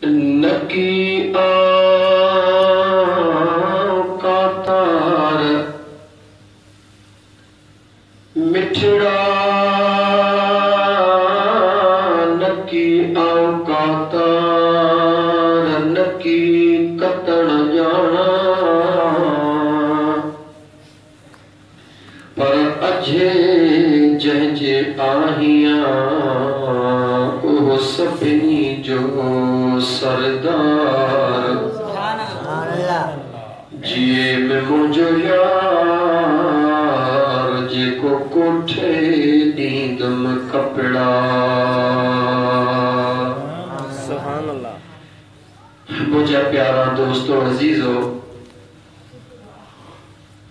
नकी का तार मिठड़ा नकी का तार नकी कतण जाना पर अजे जंहिंजे आहियां उहो सभिनी जो सरदार जिए में मुझो यार जेको कोठे दीदम कपड़ा। सुभान अल्लाह। मुझे प्यारा दोस्तों अजीजो,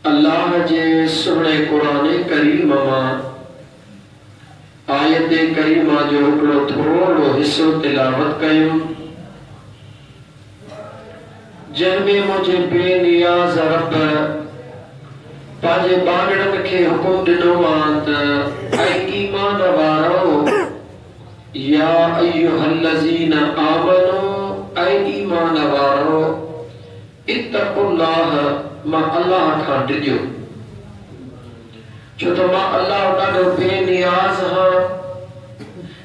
अल्लाह जे सुने कुरान करीम मां आयत करीमा जो हिकिड़ो थोड़ो हिस्सो तिलावत कयूं, जंहिंमें मुझे बेनियाज़ रब पंहिंजे बांगड़नि खे हुकुम ॾिनो आहे त ऐं ईमान वारो या अय्युहल्लज़ीन आमनू ऐं ईमान वारो इत्तक़ुल्लाह मां अल्लाह खां ॾिजो, छो त मां अल्लाह ॾाढो बेनियाज़ आहियां,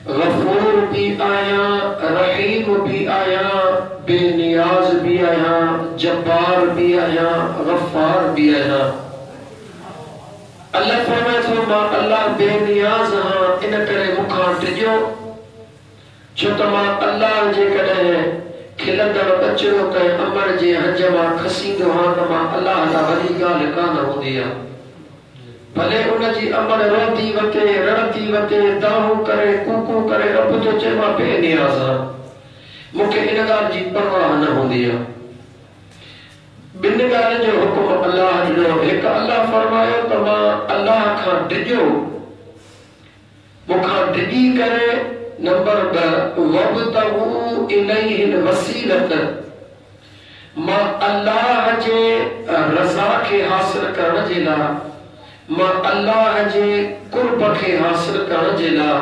गफूर भी आया, रहीम भी आया, बेनियाज भी आया, जब्बार भी आया, गफ्फार भी आया। अल्लाह फरमाए थो मां अल्लाह बेनियाज हां, इन करे मुखां टिजो, छो त मां अल्लाह जे कॾहिं खिलंदड़ बचड़ो कंहिं अमर जे हज मां खसींदो हां त मां अल्लाह तां वॾी ॻाल्हि कान हूंदी आहे। भले उनजी अमर रोती वते रड़ती वते दाहू करे कूकू करे रब तो चे मां बेनियाज़ आहियां, मूंखे इन ॻाल्हि जी परवाह न हूंदी आहे। ॿिनि ॻाल्हियुनि जो हुकुम अल्लाह ॾिनो, हिकु अल्लाह फरमायो त मां अल्लाह खां डिॼो, मूंखां डिॼी करे नंबर 2 वब्तगू इलैहिल वसीलत, मां अल्लाह जे रज़ा खे हासिल करण जे लाइ, मां अल्लाह जे कुर्ब खे हासिल करण जे लाइ,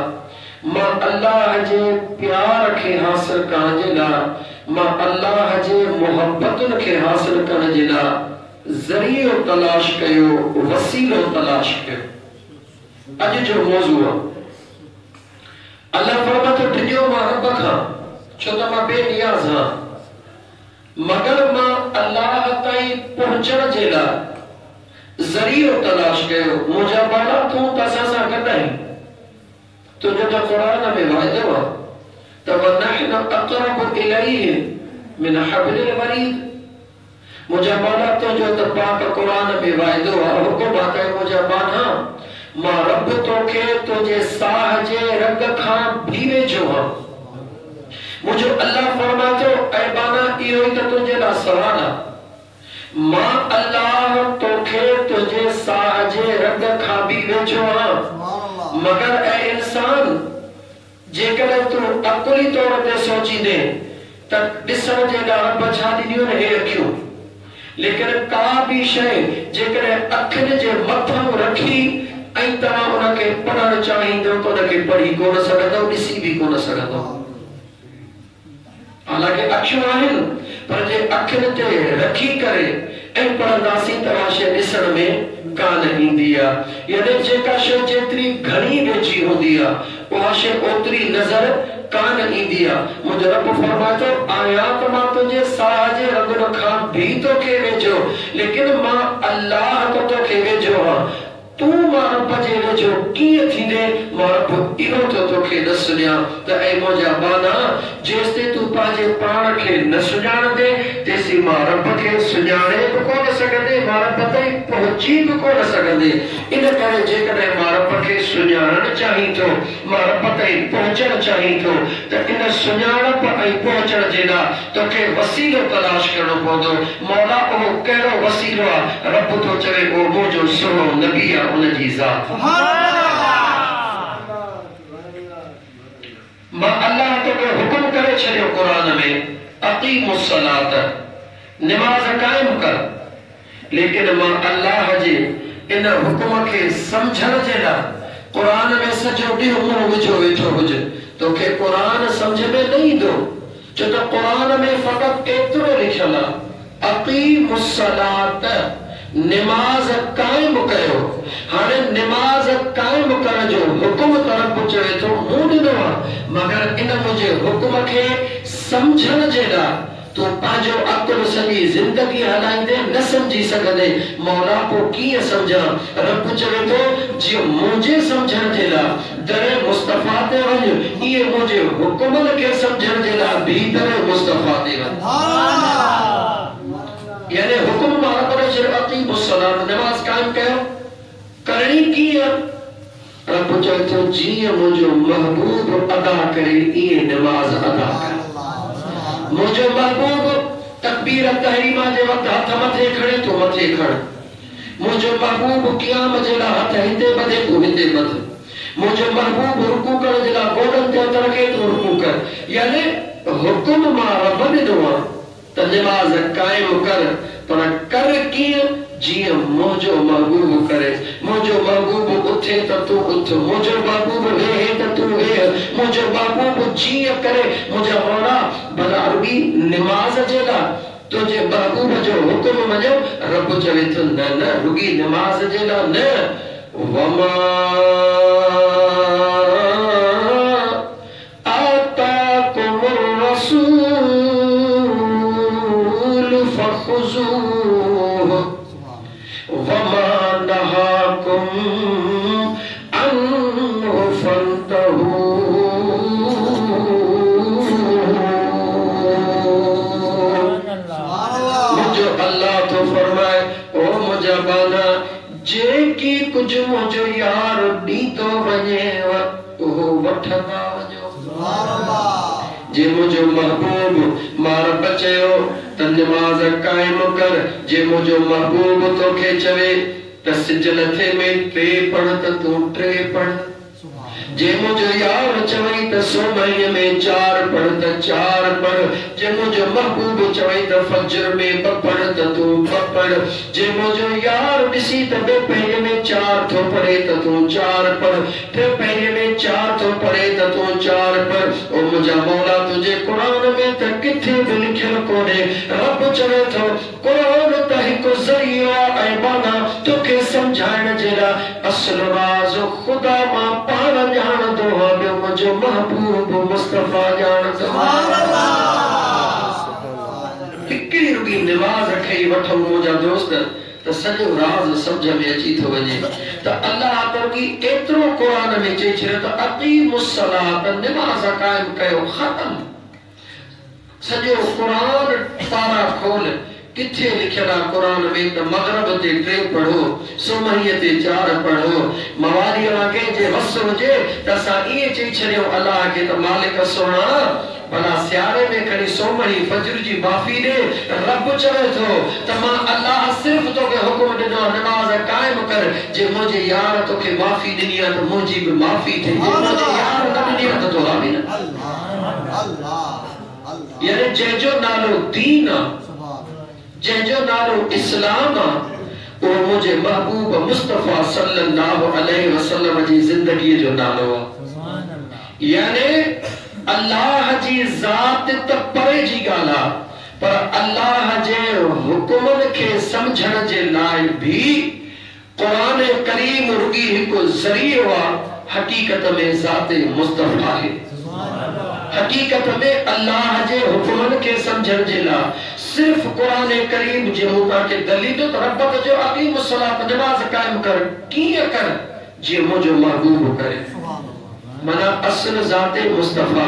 मां अल्लाह जे प्यार खे हासिल करण जे लाइ, मां अल्लाह जे मोहब्बतुनि खे हासिल करण जे लाइ ज़रियो तलाश कयो, वसीलो तलाश कयो। अॼु जो मौज़ू आहे अल्लाह फरमाए थो टिजो मां रब खां, छो त मां बेनियाज़ आहियां, मगर मां अल्लाह ताईं पहुचण जे लाइ ज़रियो तलाश कयो। मुझा बाला तू त असां सां गॾु आहीं, तुंहिंजो त क़ुरान में वाइदो आहे त वनहनु अक़रबु इलैहि मिन हब्लिल वरीद, मुझा बाला तुंहिंजो त पाक क़ुरान में वाइदो आहे, हुकुम आहे त मुझा बाला मां रब तोखे तुंहिंजे साह जे रग खां भी वेझो आहियां। मुझो अल्लाह फरमाए थो ऐ बाला इहो ई त तुंहिंजे लाइ सवाल आहे, मां अल्लाह तोखे तुझे साह जे रग खां भी वेझो आहियां, मगर ऐ इंसान जेकॾहिं तूं अकुली तौर ते सोचींदे त ॾिसण जे लाइ रब छा ॾिनियूं आहिनि हे अखियूं, लेकिन का बि शइ जेकॾहिं अखियुनि जे मथां रखी ऐं तव्हां उनखे पढ़णु चाहींदो त उनखे पढ़ी कोन सघंदव, ॾिसी बि कोन सघंदव। हालांकि अखियूं आहिनि, पर जे अखियुनि ते रखी करे ऐं पढ़ंदासीं त शइ ॾिसण में कान ईंदी आहे, यानी जेका शइ जेतिरी घणी वेझी हूंदी आहे उहा शइ ओतिरी नज़र कान ईंदी आहे। मुंहिंजो रब फरमाए थो आया त मां तुंहिंजे साह जे रगुन खां भी तोखे वेझो, लेकिन मां अल्लाह तो तोखे वेझो आहियां, तूं मां रब जे वेझो कीअं थींदे, मां रब इहो तो तोखे न सुञां त ऐं मुंहिंजा बाना जेसि तूं पंहिंजे पाण खे न सुञाणंदे तेसि मां रब खे सुञाणे बि कोन सघंदे, मां रब ताईं पहुची बि कोन सघंदे। इन करे जेकॾहिं मां रब खे सुञाणणु चाहीं थो, मां रब ताईं पहुचणु चाहीं थो त इन सुञाणप ऐं पहुचण जे लाइ तोखे वसीलो तलाश करणो पवंदो। मौला उहो कहिड़ो वसीलो आहे? रब थो चवे उहो मुंहिंजो सुहिणो नबी आहे, उनजी ज़ात। मां अल्लाह तोखे हुकुम करे छॾियो क़ुरान में अक़ीमुस सलात, नमाज़ कायम कर, लेकिन मां अल्लाह जे इन हुकुम खे समझण जे लाइ क़ुरान में सॼो ॾींहुं मुंहुं विझो वेठो हुजे, तोखे क़ुरान समझ में न ईंदो, जो तो कुरान में फकत एतिरो लिखियल आहे, अक़ीमुस्सलात, नमाज कायम कयो। हाणे नमाज कायम करण जो हुकुम तरफ चवे थो, मूं ॾिनो आहे, मगर इन मुंहिंजे हुकुम खे सम्झण जे लाइ तो पांजो अकुल सॼी ज़िंदगी हलाईंदे न समझी सघंदे, मौला को कीअं सम्झां? रब चवे थो जीअं मुंहिंजे सम्झण जे लाइ दरे मुस्तफा ते वञ, इहे मुंहिंजे हुकुमन खे सम्झण जे लाइ भी दरे मुस्तफा ते वञ। यानी हुकुम मां रब ने चयो अक़ीमुस्सलात, नमाज कायम कयो। करणी कीअं? रब चवे थो जीअं मुंहिंजो महबूब अदा करे इहे नमाज अदा कर। मुझे महबूब तकबीर तहरीमा जे वक्त हथ मथे खड़े तो मथे खड़। मुझे महबूब क़याम जे ला हथ हिते बधे तो हिते बध। मुझे महबूब रुकू कर जे ला गोडन ते हथ रखे तो रुकू कर। यानी हुकुम मां रब ॾिनो आहे त नमाज कायम कर, पर कर कीअं? जीअं मुंहिंजो महबूब करे। मुंहिंजो महबूब उथे त तू उथ, मुंहिंजो महबूब वेहे त तू वेह, मुंहिंजो महबूब जीअं करे। मुंहिंजा मौला भला रुगी नमाज जे लाइ तुंहिंजे महबूब जो हुकुम मञो। रब चवे थो न न, रुगी नमाज जे लाइ न। वमा आताकुमुर रसूल फखुज़ूहु वमा नहाकुम अन्हु फंतहू। मुझो अल्लाह तो फरमाए, ओ मुझा बाना जेकी कुछ मुझो यार दी तो वञेव उहो वठंदा वञो। जे मुझो महबूब मां रब चयो त नमाज कायम कर, जे मुझो महबूब तोखे चवे त सिजल थे में 3 पढ़ त तू 3 पढ़। जे मुझो यार चवई त सोमईअ में 4 पढ़ त 4 पढ़। जे मुझो महबूब चवई त फजर में 2 पढ़ त तू 2 पढ़। जे मुझो यार ॾिसी त 2 पहिरे में 4 थो पढ़े त तू 4 पढ़, 3 पहिरे में 4 थो पढ़े त तू 4 पढ़। ओ मुझा मौला तुझे कुरान में त किथे बि लिखियल कोन्हे। रब चवे थो कुरान त हिकु ज़रियो ऐं बाना तोखे सम्झाइण जे लाइ। असुल राज़ ख़ुदा मां पाण ॼाणंदो आहे, ॿियो मुंहिंजो महबूब मुस्तफा ॼाणंदो आहे। हिकिड़ी रुॻी नमाज़ खई वठूं मुंहिंजा दोस्त त सॼो राज़ सम्झ में अची थो वञे त अल्लाह तर्की एतिरो क़ुरान में चई छॾियो त अक़ीमुस्सलात, नमाज़ कायम कयो, ख़तम। सॼो क़ुरान पारा खोल, किथे लिखियल आहे क़ुरान में त मग़रिब ते 3 पढ़ो, सुमहीअ ते 4 पढ़ो। मवारीअ वांगे जे वस हुजे त असां इहे चई छॾियूं अल्लाह खे त मालिक सोना भला सियारे में खणी सोमही फजर जी माफ़ी ॾे। रब चवे थो त मां अल्लाह सिर्फ़ तोखे हुकुम ॾिनो नमाज़ कायम कर। जे मुंहिंजे यार तोखे माफ़ी ॾिनी आहे त मुंहिंजी बि माफ़ी थिए। जे मुंहिंजे यार न ॾिनी आहे त तोला बि न। यानी जंहिंजो नालो दीन आहे, जंहिंजो नालो इस्लाम आहे, उहो मुंहिंजे महबूब मुस्तफा सल्लल्लाहु अलैहि वसल्लम जी ज़िंदगीअ जो नालो आहे। यानी अल्लाह जी ज़ात त परे जी ॻाल्हि आहे, पर अल्लाह जे हुकुमनि खे सम्झण जे लाइ भी क़ुरान करीम रुगी हिकु ज़रियो आहे। हक़ीक़त में ज़ात मुस्तफा आहे। हक़ीक़त में अल्लाह जे हुकुमनि खे सम्झण जे लाइ सिर्फ कुरान करीम जे मुता के दलील त रब जो अक़ीमुस्सलात, नमाज कायम कर। कीअं कर? जे मुंहिंजो महबूब करे। माना असल ज़ाते मुस्तफा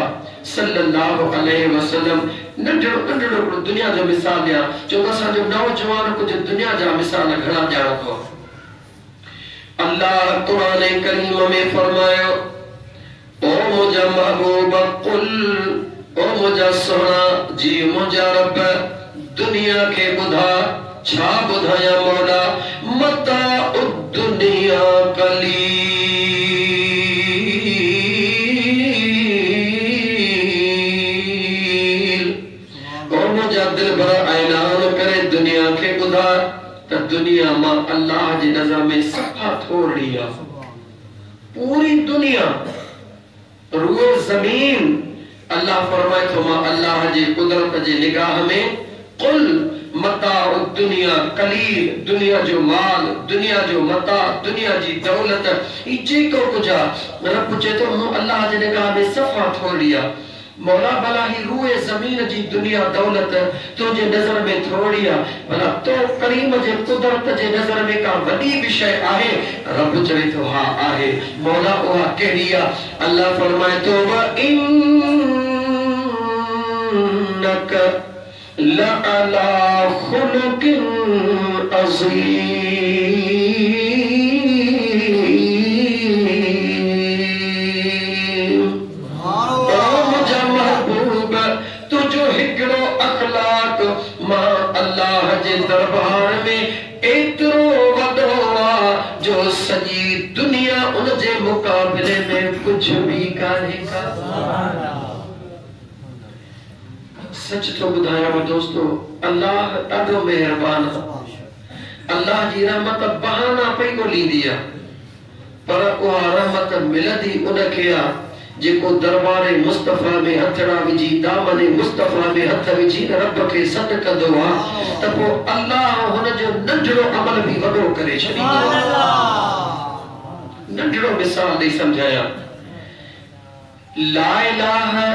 सल्लल्लाहु अलैहि वसल्लम। नंढड़ो दुनिया जो मिसाल ॾियां जो असांजो नौजवान कुछ दुनिया जा मिसाल घणा ॼाणो। अल्लाह कुरान करीम में फरमायो, ओ मुंहिंजा महबूब कुल, ओ मुंहिंजा सोना जी मुंहिंजा रब दुनिया के ॿुधा। छा ॿुधायां मौला? मता दुनिया कलील। ओ मुंहिंजा दिल भर ऐलान करे दुनिया के ॿुधा त दुनिया मां अल्लाह जी नज़र में सफ़ा थोड़ी आहे। पूरी दुनिया, रूए ज़मीन अल्लाह फरमाए तो मां अल्लाह जी कुदरत जी निगाह में कुल मता दुनिया कलील, दुनिया जो माल, दुनिया जो मता, दुनिया जी दौलत ई जेको कुछ रब चए तो मूं अल्लाह जी निगाह में सफ़ा थोड़ी आ। मौला भला ही रूए जमीन जी दुनिया दौलत तुझे नजर में थोड़ी आ, भला तो करीम जे कुदरत जे नजर में का वडी विषय आहे? रब चए तो हा आहे। मौला उहा कहिड़ी आ? अल्लाह फरमाए तो इन्नक लअला खुलुकिन अज़ीम। दरबार में एतरो वडो आ जो सजी दुनिया उन जे मुकाबले में कुछ भी कान्हे का। सच तो बुधाया दोस्तों, अल्लाह ॾाढो मेहरबान आहे। अल्लाह जी रहमत बहाना पई ॻोल्हींदी आहे, पर उहा रहमत मिलंदी उनखे आहे जेको दरबार मुस्तफा में हथड़ा विझी, दामन मुस्तफा में हथ विझी रब के सॾ कंदो आहे त पोइ अल्लाह हुन जो नंढड़ो अमल भी वॾो करे छॾींदो। नंढड़ो मिसाल ॾेई सम्झाया, ला इलाहा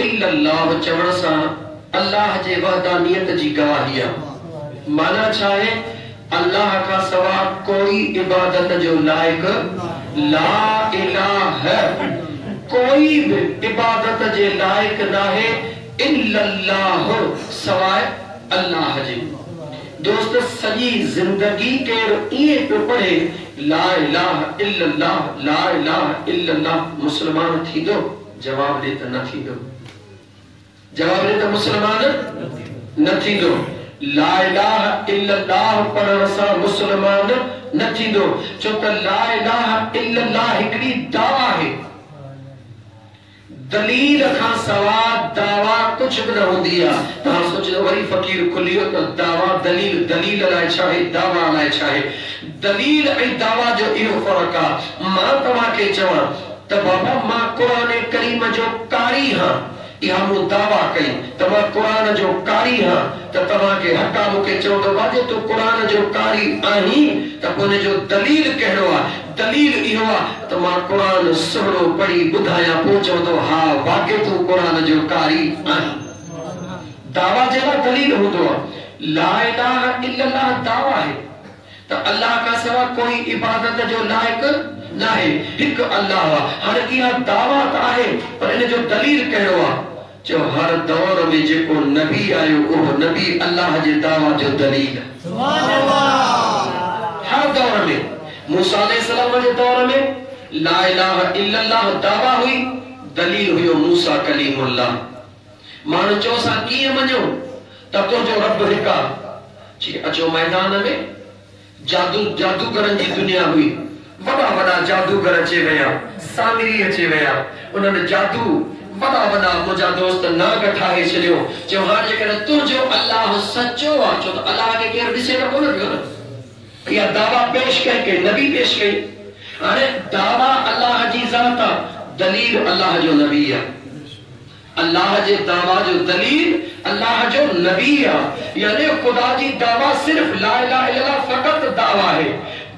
इल्लल्लाह चवण सां अल्लाह जे वहदानियत जी गवाही आहे। माना छा आहे? अल्लाह का सवा कोई इबादत जो लायक ला इलाहा, कोई भी इबादत जे लायक नाहे इल्लल्लाह, सवाए अल्लाह जी। दोस्त सजी जिंदगी केर ये पे पढ़े ला इलाहा इल्लल्लाह, ला इलाहा इल्लल्लाह, मुसलमान थी दो? जवाब दे त न थी दो। जवाब दे त मुसलमान न थी दो। ला इलाहा इल्लल्लाह पढ़ण सां मुसलमान न थी दो, छो त ला इलाहा इल्लल्लाह हिकड़ी दावा है। दलील खां सवा दावा कुछ भी न होंदी आ। तहां सोचो वरी फकीर खुलियो तो दावा दलील, दलील लाइ छा है, दावा लाइ छा है? दलील ऐं दावा जो इहो फर्क आ। मां तव्हां के चवां त बाबा मां कुरान करीम जो कारी हां, इहा मूं दावा कई त मां कुरान जो कारी हां, त तव्हां के हक़ आ मूंखे चओ त बाजे तूं कुरान जो कारी आहीं, त पोइ हुन जो दलील कहिड़ो आहे? दलील इहो आहे त मां कुरान सुहिणो पढ़ी ॿुधायां, पोइ चवंदो हा वाक़ई तूं कुरान जो कारी आहीं। दावा जे लाइ दलील हूंदो आहे। ला इलाहा इल्लल्लाह दावा है त अल्लाह का सवा कोई इबादत जो लायक नाहे, हिकु अल्लाह आहे। हाणे इहा दावा त आहे, पर इन जो दलील कहिड़ो आहे? जो हर दौर में जेको नबी आयो उहो नबी अल्लाह जे दावा जो दलील आहे। सुभान अल्लाह। हर दौर में मूसा अलैहिस्सलाम जे दौर में ला इलाहा इल्लल्लाह दावा हुई, दलील हुयो मूसा कलीमुल्लाह। माण्हू चओ सा कीअं मञो त तुंहिंजो रब हिकु आहे? अचो मैदान में जादूगरनि जी दुनिया हुई, वॾा वॾा जादूगर अचे विया, सामिरी अचे विया, उन्हनि जादू वॾा वॾा मुंहिंजा दोस्त नाग ठाहे छॾियो। चयो हाणे जेकॾहिं तुंहिंजो अल्लाह सचो आहे, छो त अल्लाह खे केरु ॾिसे न कोन पियो न। इहा दावा पेश कई के नबी पेश कई। हाणे दावा अल्लाह जी ज़ात आहे, दलील अल्लाह जो नबी आहे। अल्लाह जे दावा जो दलील अल्लाह जो नबी आहे। यानी खुदा जी दावा सिर्फ ला इलाहा इल्लल्लाह फकत दावा है,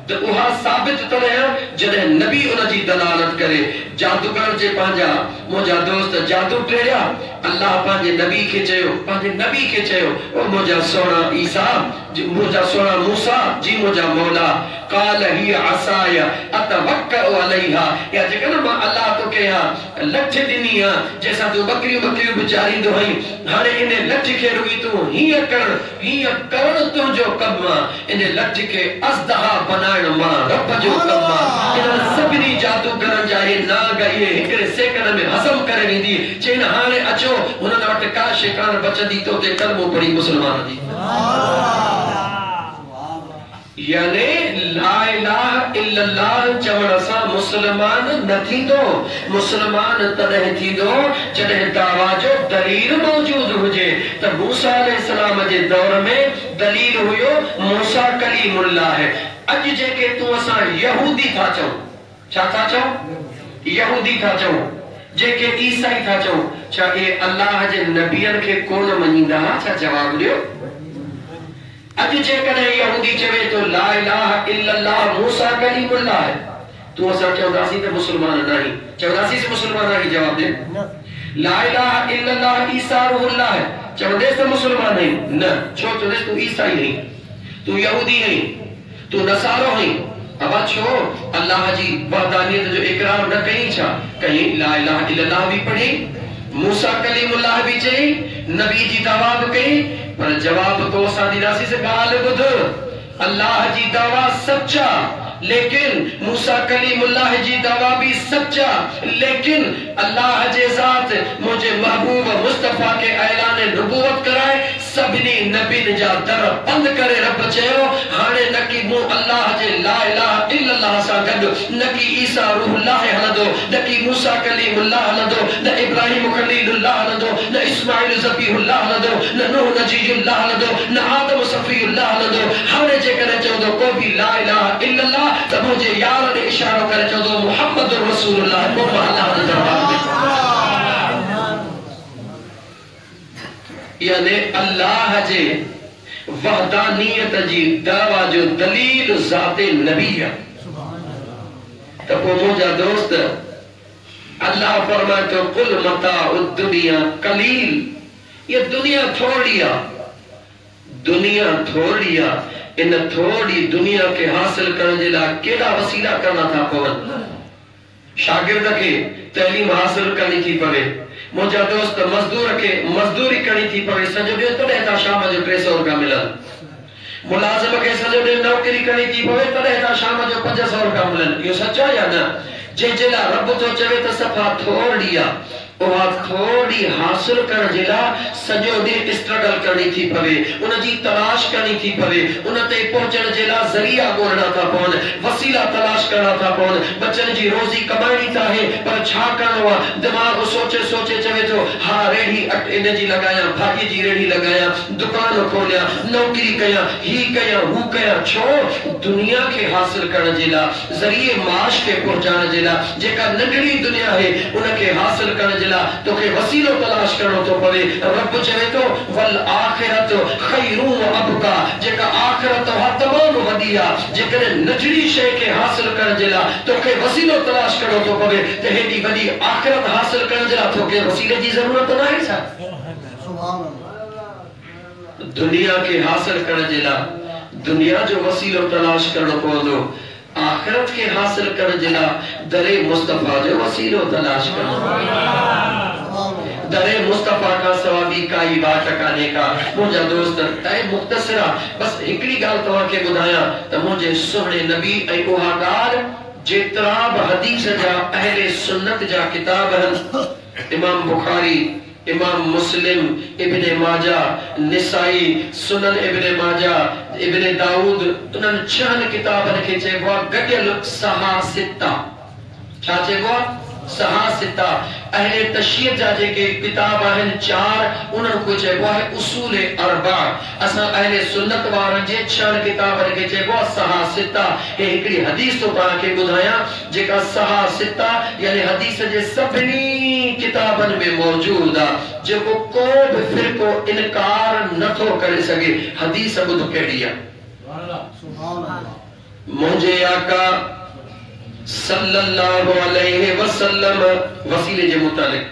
तो उहा साबित तॾहिं जॾहिं नबी उन जी दलालत करे। जादूगर जे पंहिंजा मुंहिंजा दोस्त जादू टेड़िया, अल्लाह पंहिंजे नबी खे चयो ओ मुंहिंजा सोना ईसा, मुंहिंजा सोना मूसा जी मुंहिंजा मौला काल ही असाय अतवक्कउ अलैहा, या जेकॾहिं मां अल्लाह तोखे लठ ॾिनी आहे जंहिंसां तूं बकरियूं विचारींदो आहीं, हाणे इन लठ खे रुगी तूं हीअं करणु तुंहिंजो कमु आहे। इन लठ खे अज़दहा बनाइण मां रब जो कमु आहे। इन सभिनी जादूगरनि जा इहे नाग इहे हिकिड़े सेकंड में हज़म करे ॾींदी। चईं हाणे अचो, हुननि वटि का शइ कान बचंदी तो ते कलमो पढ़ी मुसलमान थी। यानी ला इलाहा इल्लल्लाह चवण सां मुसलमान न थींदो। मुसलमान तॾहिं थींदो जॾहिं दावा जो दलील मौजूद हुजे। त मूसा अलैहिस्सलाम जे दौर में दलील हुयो मूसा कलीमुल्लाह है। अॼु जेके तूं असां यहूदी था चऊं, छा था चऊं? यहूदी था चऊं। जेके ईसाई था चऊं छा ए अल्लाह जे नबियन के कोन मञींदा छा जवाब दियो अज जेकॾहिं यहूदी चवे तो ला इलाहा इल्लल्लाह मूसा कलीमुल्लाह है तू असां चवंदासीं त मुस्लमान नहीं चवंदासीं मुस्लमान नहीं जवाब दे ला इलाहा इल्लल्लाह ईसा रूहुल्लाह है चवंदेस त मुस्लमान नहीं न छो चवंदेस तू ईसाई नहीं तू यहूदी नहीं तू नसारो नहीं अब छो अल्लाह जी वहदानियत जो इकरार न कई छा कहीं ला इलाहा इल्लल्लाह भी पढ़ी मूसा कलीमुल्लाह भी चई नबी जी दावा भी कई पर जवाब तो असां ॾींदासीं से ॻाल्हि ॿुध अल्लाह जी दावा सच्चा लेकिन मूसा कलीमुल्लाह जी दावा भी सच्चा लेकिन अल्लाह जे ज़ात मुझे महबूब मुस्तफा के ऐलान नबूवत कराए सभिनी नबीन जा दर बंद करे रब चयो हाणे न कि मु अल्लाह जे ला इलाहा इल्लल्लाह सां गॾु न कि ईसा रूहुल्लाह हलंदो न कि मूसा कलीमुल्लाह हलंदो न इब्राहिम खलीलुल्लाह हलंदो न इस्माइल ज़बीहुल्लाह हलंदो न नूह नजीयुल्लाह हलंदो न आदम सफ़ीयुल्लाह हलंदो हाणे जेकॾहिं चवंदो को बि ला इलाहा इल्लल्लाह त मुंहिंजे यार ॾे इशारो करे चवंदो मुहम्मद रसूलुल्लाह पोइ अल्लाह जे दरबार में यानी अल्लाह जे वहदानियत जी दावा जो दलील ज़ाते नबी है तो मुझा दोस्त अल्लाह फरमाए तो कुल मता दुनिया कलील ये दुनिया थोड़ी इन थोड़ी दुनिया के हासिल करने के लिए केड़ा वसीला करना था पवन शागिर्द के तालीम हासिल करनी थी पवे मुझा दोस्त मजदूर के मजदूरी करनी थी पवे सजो ॾींहुं तॾहिं था शाम जो 300 रुपया मिलनि मुलाज़िम के सजो ॾींहुं नौकरी करनी थी पवे तॾहिं था शाम जो 500 रुपया मिलनि इहो सच आहे या न जंहिंजे लाइ रब तो चवे त सफ़ा थोड़ी आहे उहा थोड़ी हासिल करण जे लाइ सॼो ॾींहुं स्ट्रगल करनी थी पवे उन जी तलाश करनी थी पवे उन ते पहुचण जे लाइ ज़रिया ॻोल्हणा था पवनि वसीला तलाश करना था पवनि बचनि जी रोज़ी कमाइणी था आहे पर छा करणो आहे दिमाग़ सोचे सोचे चवे थो हा रेड़ी इन जी लॻायां भाॼी जी रेड़ी लॻायां दुकान खोलियां नौकरी कयां ही कयां हू कयां छो दुनिया खे हासिल करण जे लाइ ज़रिए माश खे पहुचाइण जे लाइ जेका नंढड़ी दुनिया आहे उन खे हासिल करण जे तोखे वसीलो तलाश करणो थो पवे रब चवे थो वल आखिरत खैरु व अबका जेका आखिरत हा तमाम वॾी आहे जेकॾहिं नंढड़ी शइ खे हासिल करण जे लाइ तोखे वसीलो तलाश करणो थो पवे त हेॾी वॾी आखिरत हासिल करण जे लाइ तोखे वसीले जी ज़रूरत न आहे छा दुनिया खे हासिल करण जे लाइ दुनिया जो वसीलो तलाश करणो पवंदो आखिरत के हासिल करने जे लाइ दरे मुस्तफा जो वसीलो तलाश करणो दरे मुस्तफा का सवा ॿी काई बात कान्हे का मुंहिंजा दोस्त टाइम मुख़्तसिर आहे बस हिकिड़ी ॻाल्हि तव्हांखे ॿुधायां त मुंहिंजे सुहिणे नबी ऐं उहा ॻाल्हि जेतिरा बि हदीस जा अहले सुन्नत जा किताब आहिनि इमाम बुखारी इमाम मुस्लिम इब्ने माजा निसाई सुनन इब्ने माजा इब्ने दाऊद उन्हनि 6 किताबनि खे चइबो आहे गॾियल सहा सिता छा चइबो आहे सहा सिता अहले तशय्युद जा जेके किताब आहिनि 4 उन्हनि को चइबो आहे उसूल अरबा असां अहले सुन्नत वारनि जे 6 किताबनि खे चइबो आहे सहा सिता हे हिकिड़ी हदीस तो तव्हांखे ॿुधायां जेका सहा सिता यानी हदीस जे सभिनी किताबनि में मौजूद आहे जेको को बि फ़िरक़ो इनकार नथो करे सघे हदीस ॿुध कहिड़ी आहे मुंहिंजे आका सल्लल्लाहु अलैहि वसल्लम वसीले जे मुतालिक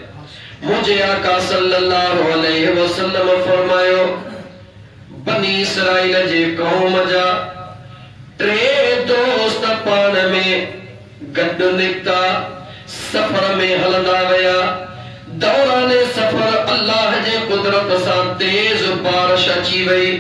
मुझे आका सल्लल्लाहु अलैहि वसल्लम फरमायो बनी इसराइल जे कौम जा 3 दोस्त पाण में गॾु निकता सफ़र में हलंदा विया दौराने सफ़र अल्लाह जे कुदरत सां तेज बारिश अची वई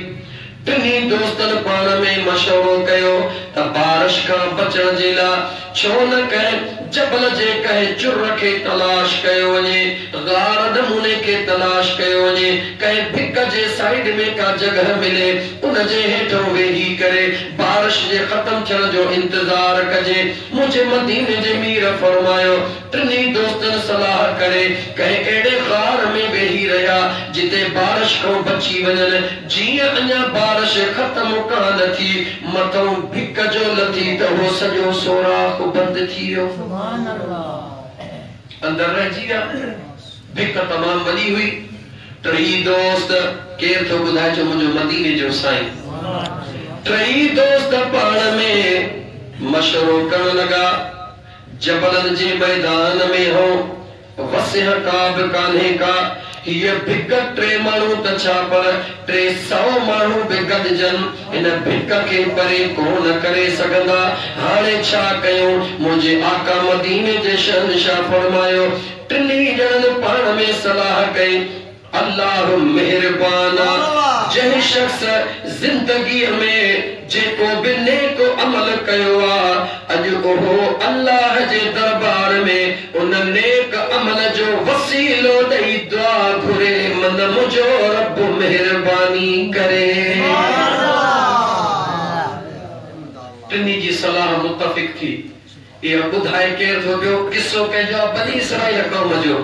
टिनी दोस्तन पाण में मशवरो कयो त बारिश खां बचण जे लाइ छो न कंहिं जबल जे कंहिं चुर खे तलाश कयो वञे गार नमूने खे तलाश कयो वञे कंहिं भिक जे साइड में का जगह मिले उन जे हेठों वेही करे बारिश जे ख़त्म थियण जो इंतज़ार कजे मुझे मदीने जे मीर फरमायो टिनी दोस्तन सलाह करे कंहिं अहिड़े गार में वेही रहिया जिते बारिश खां बची वञनि जीअं अञा बारिश ख़त्म कान थी मथों भिक जो लथी त हो सॼो सोराख़ बंदि थी वियो अंदर रहिजी विया। भिक तमाम वॾी हुई। टई दोस्त केर थो ॿुधाए चो मुंहिंजो मदीने जो साईं। टई दोस्त पाण में मशवरो करण लॻा। जबलनि जे मैदान में हो वसिह का बि कान्हे का। हीअ भिक 3 माण्हू त छा पर 300 माण्हू बि गॾजनि हिन भिक खे परे कोन करे सघंदा। हाणे छा कयूं? मुंहिंजे आका मदीने जे शहंशाह फरमायो। टिनी ॼणनि पाण में सलाह कई। अल्लाह मेहरबान जंहिं शख्स जिंदगीअ में जेको बि नेक अमल कयो आहे अॼु उहो अल्लाह जे दरबार में उन नेक अमल जो वसीलो ॾेई दुआ घुरे मन मुंहिंजो रब मेहरबानी करे। टिनी जी सलाह मुतफ़िक थी। इहा ॿुधाए केर थो पियो? किसो कंहिंजो बनी इसराईल क़ौम जो।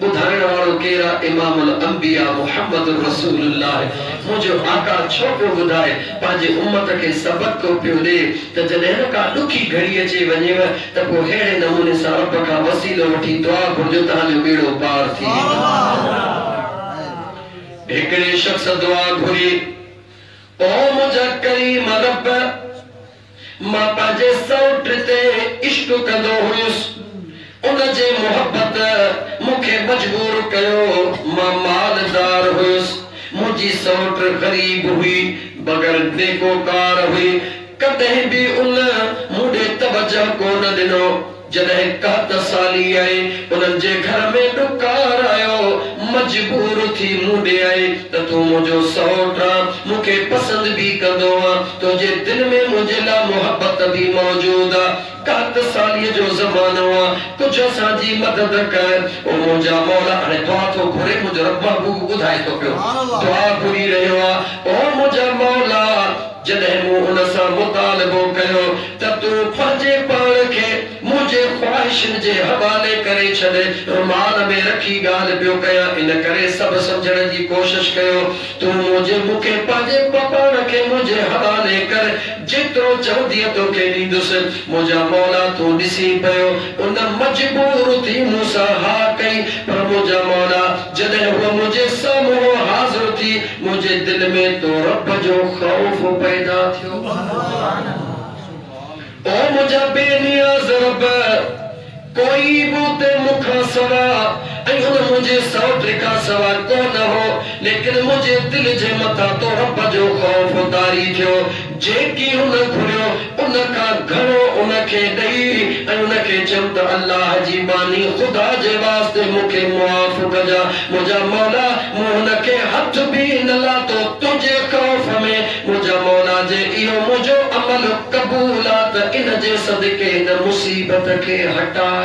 ॿुधाइण वारो केर आहे? इमामुल अंबिया मुहम्मद रसूलुल्लाह। मुंहिंजो आका छो पियो ॿुधाए? पंहिंजे उम्मत खे सबक़ पियो ॾे त जॾहिं का ॾुखी घड़ी अचे वञेव त पोइ अहिड़े नमूने सां रब खां वसीलो वठी दुआ घुरिजो तव्हांजो बेड़ो पार थी। हिकिड़े शख़्स दुआ घुरी, ओ मुंहिंजा करीम रब, मां पंहिंजे सौट ते इश्क कंदो हुयुसि। उन जे मोहब्बत मूंखे मजबूर कयो। मां मालदार हुयुसि। मुंहिंजी सौट ग़रीब हुई, बग़ैर नेकोकार हुई। कॾहिं बि उन मूंॾे तवजह कोन ॾिनो। जॾहिं का साली आई उन्हनि जे घर में ॾुकार आयो, मजबूर थी मूं ॾे आई त तूं मुंहिंजो सौट आहे, मूंखे पसंदि बि कंदो आहे, तुंहिंजे दिल में मुंहिंजे लाइ मोहबत बि मौजूद आहे। कात सालीअ जो ज़मानो आहे, कुझु असांजी मदद कर। ओ मुंहिंजा मौला, हाणे दुआ थो घुरे। मुंहिंजो रब महबूब ॿुधाए थो पियो, दुआ घुरी रहियो आहे। ओ मुंहिंजा मौला, जॾहिं मूं उन सां मुतालबो कयो त तूं पंहिंजे पाण खे मुंहिंजे ख्वाहिशनि जे हवाले करे छॾ, रुमाल में रखी ॻाल्हि पियो कयां। इन करे सभु सम्झण जी कोशिश कयो। तूं मूंखे पंहिंजे पाण खे मुंहिंजे हवाले कर, जेतिरो चवंदीअ तोखे ॾींदुसि। मुंहिंजा मौला, तूं ॾिसी पियो उन मजबूर थी मूंसां हा कई, पर मुंहिंजा मौला जॾहिं उहा मुंहिंजे साम्हूं हाज़िर थी, मुंहिंजे दिल में तो रब जो ख़ौफ पैदा थियो। ओ मुंहिंजा बेनियाज़ रब, कोई बि मूंखां सवा ऐं उन मुंहिंजे सौट खां सवा कोन हो, लेकिन मुंहिंजे दिल जे मथां तो रब जो ख़ौफ तारी थियो। जेकी हुन घुरियो उन खां घणो उनखे ॾेई ऐं उनखे चयमि त अल्लाह जी बानी ख़ुदा जे वास्ते मूंखे मुआफ़ कजा। मुंहिंजा मौला, मूं हुनखे हथ बि न लाथो तुंहिंजे ख़ौफ में। मुंहिंजा मौला, जे इहो मुंहिंजो अमल क़बूल आहे त इन जे सदके हिन मुसीबत खे हटाए।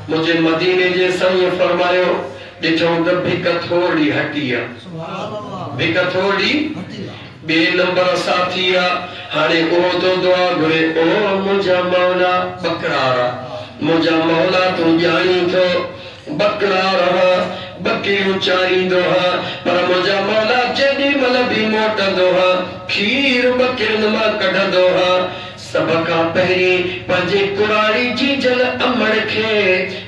मुझे मदीने जे साईं फरमायो, ॾिठो त भिक थोड़ी हटी आहे, भिक थोड़ी बे नंबर साथी आहे। हाणे उहो तो दुआ घुरे, ओ मुंहिंजा मौला बकरार, मुंहिंजा मौला तूं ॼाणी थो बकरार बकरियूं चारींदो हा, पर मुंहिंजा मौला जेॾी महिल बि मोटंदो हा, खीर बकरियुनि मां कढंदो हा। सब खां पहिरीं पंहिंजे कुराड़ी जी जल अमड़ खे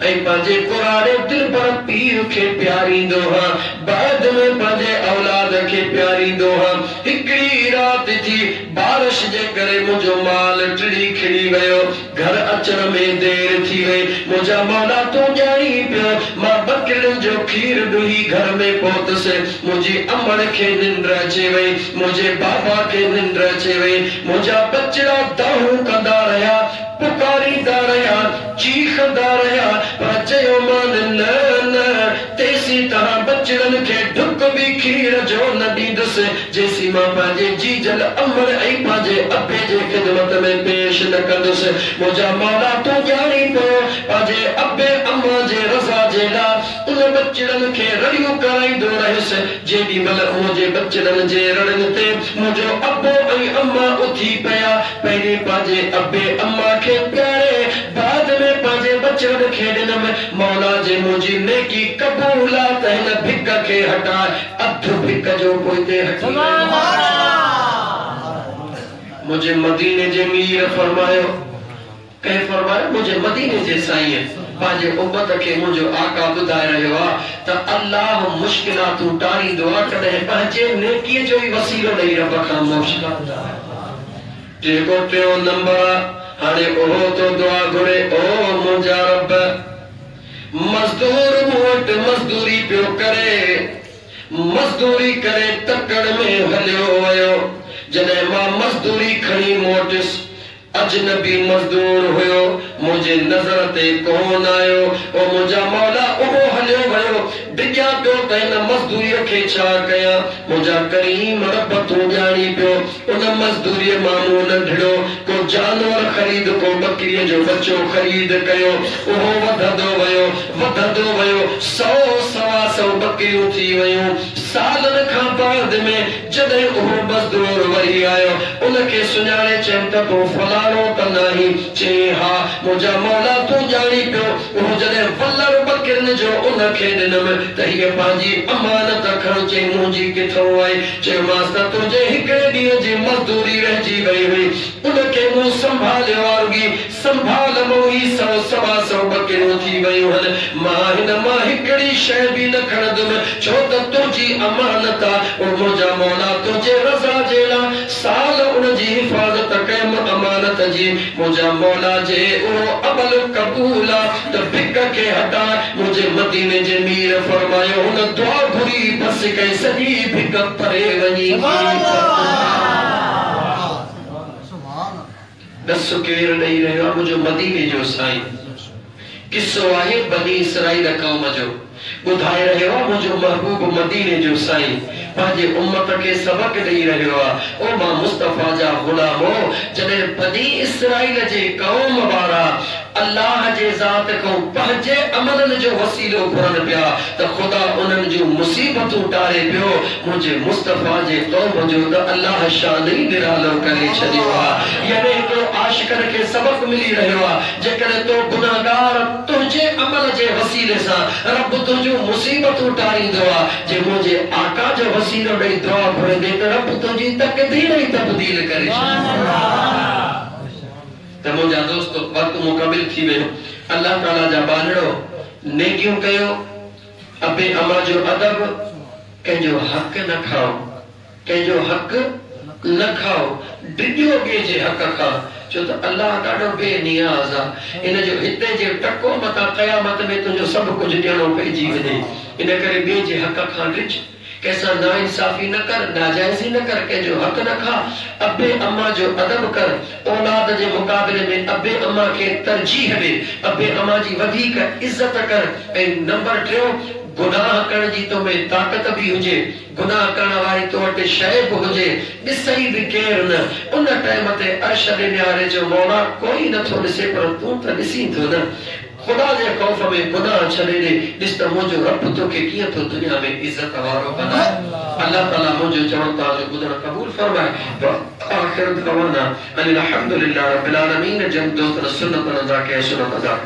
ऐं पंहिंजे कुराड़े दिलबर पीर खे प्यारींदो हा, बाद में पंहिंजे औलाद खे प्यारींदो हा। हिकिड़ी रात थी, बारिश जे करे मुंहिंजो माल टिड़ी खिड़ी वियो, घर अचण में देर थी वई। मुंहिंजा मौला तूं ॼाणी पियो, मां बकरियुनि जो खीर ॾुही घर में पहुतसि। मुंहिंजी अमड़ खे निंड अचे वई, मुंहिंजे बाबा खे निंड अचे वई। मुंहिंजा बचड़ा कंदा रहिया, पुकारींदा रहिया, चीखंदा रहिया, पर चयो मान न न, तेसी तव्हां बचड़नि खे ढुक बि खीर जो न ॾींदुसि जेसी मां पंहिंजे जीजल अमर ऐं पंहिंजे अबे जे ख़िदमत में पेश न कंदुसि। मुंहिंजा मौला तूं ॼाणी पियो, पंहिंजे अबे अम्मा जे रज़ा जे लाइ उन बचड़नि खे रड़ियूं कराईंदो रहियुसि। जेॾी महिल मुंहिंजे बचड़नि जे रड़नि ते मुंहिंजो अबो ऐं अम्मा उथी पिया, पहिरीं पंहिंजे अबे अम्मा खे प्यारे, बाद में पंहिंजे बचड़नि खे ॾिनमि। मौला जे मुंहिंजी नेकी क़बूल आहे त हिन भिक खे हटाए, अधु भिक जो पोइ ते हटी। मुंहिंजे मदीने जे मीर फरमायो, कहीं फरमाया मुझे मदीने जे साईं पांजे उम्मत के मुझो आका बुधाए रहियो आ त अल्लाह मुश्किलातूं टारींदो आ कॾहिं पंहिंजे नेकीअ जो ई वसीलो ॾेई रब खां मुश्किलात जेको टियों नंबर हाणे ओहो तो दुआ घुरे ओ मुंहिंजा रब मजदूर मूं वटि मजदूरी पियो करे मजदूरी करे तकड़ में हलियो वियो जॾहिं मां मजदूरी खणी मोटिस अजनबी मजदूर हुयो मुझे नजर ते कोन आयो ओ मुझा मौला ओहो हलियो वियो डिॼा पियो त हिन मजदूरीअ खे छा कयां मुझा करीम रब तूं ॼाणी पियो उन मजदूरीअ मां मूं नंढड़ो को जानवर ख़रीद को बकरीअ जो बच्चो ख़रीद कयो ओहो वधंदो वियो 100 बकरियूं थी वियूं सालनि खां बाद में जॾहिं उहो मजदूर वरी आयो उनखे सुञाणे चयमि त तूं फलाणो त नाही चई हा मुंहिंजा मौला तूं ॼाणी पियो उहो जॾहिं वलर बकरियुनि जो उनखे ॾिनमि त हीअ पंहिंजी अमानत खणो चई मुंहिंजी किथां आई चयोमांसि त तुंहिंजे हिकिड़े ॾींहं जी मजदूरी रहिजी वई हुई उनखे मूं संभालियो आहे संभाल मूं ई 100 बकरियूं थी वियूं आहिनि मां हिन मां हिकिड़ी शइ बि न खणंदुमि छो त तुंहिंजी अमानत आहे मुंहिंजा मौला तुंहिंजे रज़ा जे लाइ साल उनजी हिफ़ाज़त कयमि अमानत जी मुंहिंजा मौला जे उहो अमल क़बूल आहे त भिक खे हटाए मुंहिंजे मदीने जे मीर फरमायो हुन दुआ घुरी बस कई सॼी भिक परे वञी दस केर ॾेई रहियो आहे मुंहिंजो मदीने जो साईं किस्सो आहे बनी इसराइल क़ौम जो ॿुधाए रहियो आहे मुंहिंजो महबूब मदीने जो साईं पंहिंजे उम्मत खे सबक ॾेई रहियो आहे ओ मां मुस्तफा जा गुलामो जॾहिं बनी इसराइल जे क़ौम वारा अल्लाह जे ज़ात खां पंहिंजे अमलनि जो वसीलो घुरनि पिया त ख़ुदा उन्हनि जूं मुसीबतूं टारे पियो मुंहिंजे मुस्तफा जे क़ौम जो त अल्लाह शान ई निरालो करे छॾियो आहे यानी हिकिड़ो आशिकन खे सबक मिली रहियो आहे जेकॾहिं तो गुनाहगार तुंहिंजे अमल जे वसीले सां रब तुंहिंजूं मुसीबतूं टारींदो आहे जे मुंहिंजे आका जो वसीलो ॾेई दुआ घुरंदे त रब तुंहिंजी तक़दीर ई तब्दील करे छॾींदो त मुंहिंजा दोस्तो वक़्त मुकमिल थी वियो अल्लाह ताला जा बानड़ो नेकियूं कयो अबे अमा जो अदब कंहिंजो हक़ न खाओ कंहिंजो हक़ न खाओ डिॼो ॿिए जे हक़ खां छो त अल्लाह ॾाढो बेनियाज़ आहे इन जो हिते जे टको मथां क़यामत में तुंहिंजो सभु कुझु ॾियणो पइजी वञे इन करे ॿिए जे हक़ खां ॾिज कैसा नाइंसाफी न कर नाजायज़ी न कर कंहिंजो हक़ न खा अबे अम्मा जो अदब कर औलाद जे मुक़ाबले में अबे अम्मा खे तरजीह ॾे अबे अम्मा जी वधीक इज़त कर ऐं नंबर 3 गुनाह करण जी तो में ताकत भी हुजे गुनाह करण वारी तो वटि शइ बि हुजे ॾिसई बि केर न उन टाइम ते अर्श जे न्यारे जो मौला कोई नथो ॾिसे पर तूं त ॾिसींदो न खुदा जे खौफ में गुनाह छॾे ॾे ॾिस त मुंहिंजो रब तोखे कीअं थो दुनिया में इज़त वारो बनाए अल्लाह ताला मुंहिंजो चवण तव्हांजो ॿुधण क़बूल फरमाए आख़िर दवाना अनिल हम्दुलिल्लाह रब्बिल आलमीन जंदो सुन्नत अदा कया सुन्नत अदा